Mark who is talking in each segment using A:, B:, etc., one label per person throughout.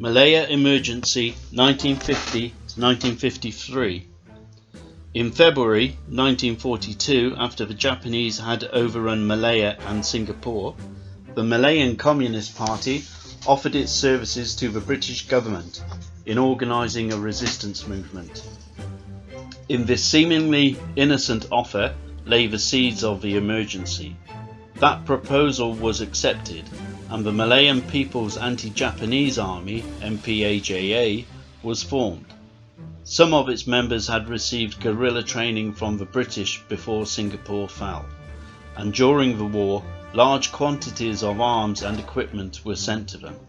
A: Malaya Emergency 1950–1953. In February 1942, after the Japanese had overrun Malaya and Singapore, the Malayan Communist Party offered its services to the British government in organising a resistance movement. In this seemingly innocent offer lay the seeds of the emergency. That proposal was accepted, and the Malayan People's Anti-Japanese Army, MPAJA, was formed. Some of its members had received guerrilla training from the British before Singapore fell, and during the war, large quantities of arms and equipment were sent to them.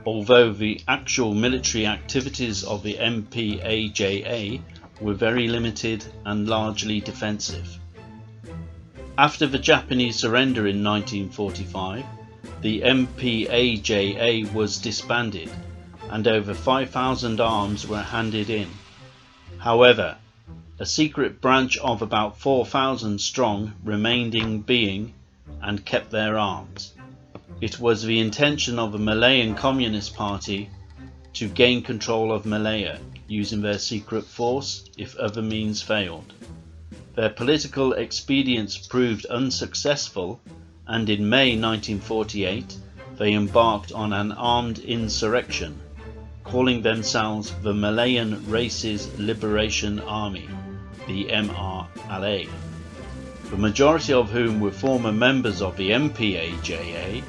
A: Although the actual military activities of the MPAJA were very limited and largely defensive. After the Japanese surrender in 1945, the MPAJA was disbanded and over 5,000 arms were handed in. However, a secret branch of about 4,000 strong remained in being and kept their arms. It was the intention of the Malayan Communist Party to gain control of Malaya using their secret force if other means failed. Their political expedients proved unsuccessful, and in May 1948 they embarked on an armed insurrection, calling themselves the Malayan Races Liberation Army, the MRLA, the majority of whom were former members of the MPAJA.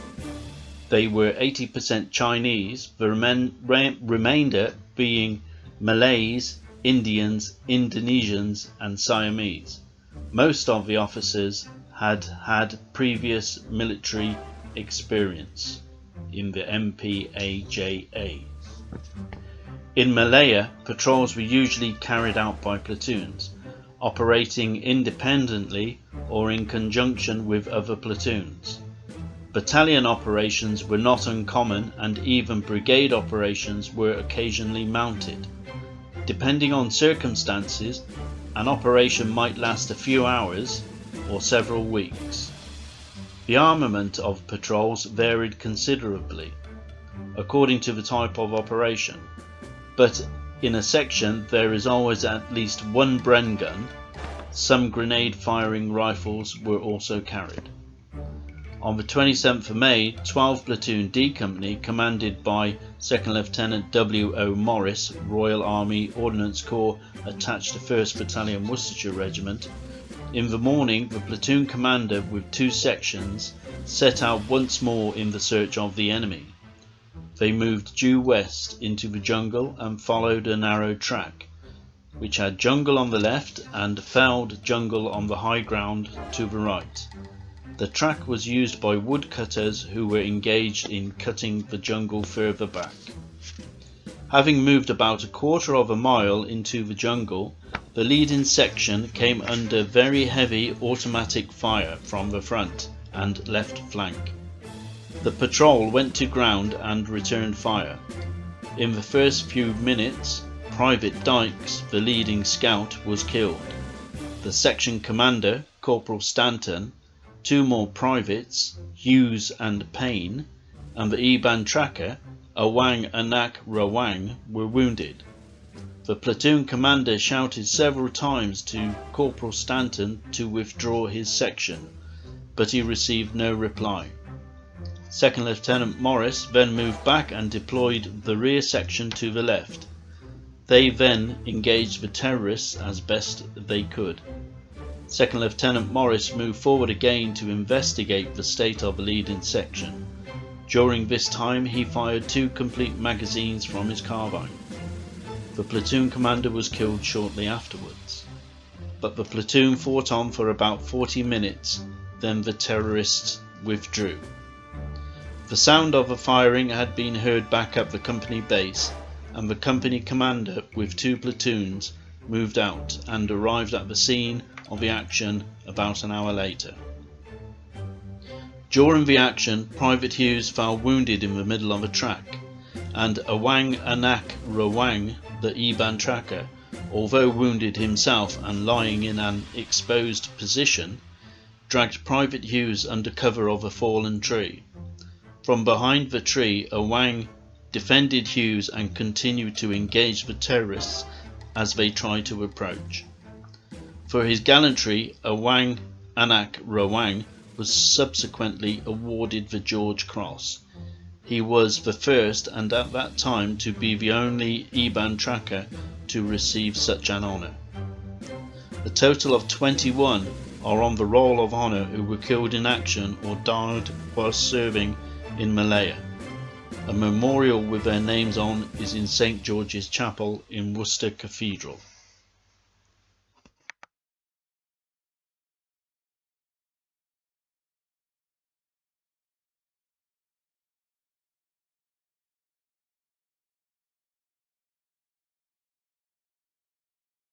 A: They were 80% Chinese, the remainder being Malays, Indians, Indonesians and Siamese. Most of the officers had had previous military experience in the MPAJA. In Malaya, patrols were usually carried out by platoons, operating independently or in conjunction with other platoons. Battalion operations were not uncommon, and even brigade operations were occasionally mounted. Depending on circumstances, an operation might last a few hours or several weeks. The armament of patrols varied considerably, according to the type of operation, but in a section there is always at least one Bren gun. Some grenade-firing rifles were also carried. On the 27th of May, 12 Platoon D Company, commanded by 2nd Lieutenant W. O. Morris, Royal Army Ordnance Corps attached to 1st Battalion Worcestershire Regiment. In the morning, the platoon commander with 2 sections set out once more in the search of the enemy. They moved due west into the jungle and followed a narrow track, which had jungle on the left and felled jungle on the high ground to the right. The track was used by woodcutters who were engaged in cutting the jungle further back. Having moved about a quarter of a mile into the jungle, the leading section came under very heavy automatic fire from the front and left flank. The patrol went to ground and returned fire. In the first few minutes, Private Dykes, the leading scout, was killed. The section commander, Corporal Stanton, 2 more privates, Hughes and Payne, and the E-band tracker, Awang Anak Rawang, were wounded. The platoon commander shouted several times to Corporal Stanton to withdraw his section, but he received no reply. 2nd Lieutenant Morris then moved back and deployed the rear section to the left. They then engaged the terrorists as best they could. 2nd Lieutenant Morris moved forward again to investigate the state of the leading section. During this time he fired 2 complete magazines from his carbine. The platoon commander was killed shortly afterwards, but the platoon fought on for about 40 minutes, then the terrorists withdrew. The sound of the firing had been heard back at the company base, and the company commander with 2 platoons moved out and arrived at the scene of the action about an hour later. During the action, Private Hughes fell wounded in the middle of a track, and Awang Anak Rawang, the E-band tracker, although wounded himself and lying in an exposed position, dragged Private Hughes under cover of a fallen tree. From behind the tree, Awang defended Hughes and continued to engage the terrorists as they tried to approach. For his gallantry, Awang Anak Rawang was subsequently awarded the George Cross. He was the first, and at that time to be the only Iban tracker to receive such an honour. A total of 21 are on the Roll of Honour who were killed in action or died while serving in Malaya. A memorial with their names on is in St George's Chapel in Worcester Cathedral.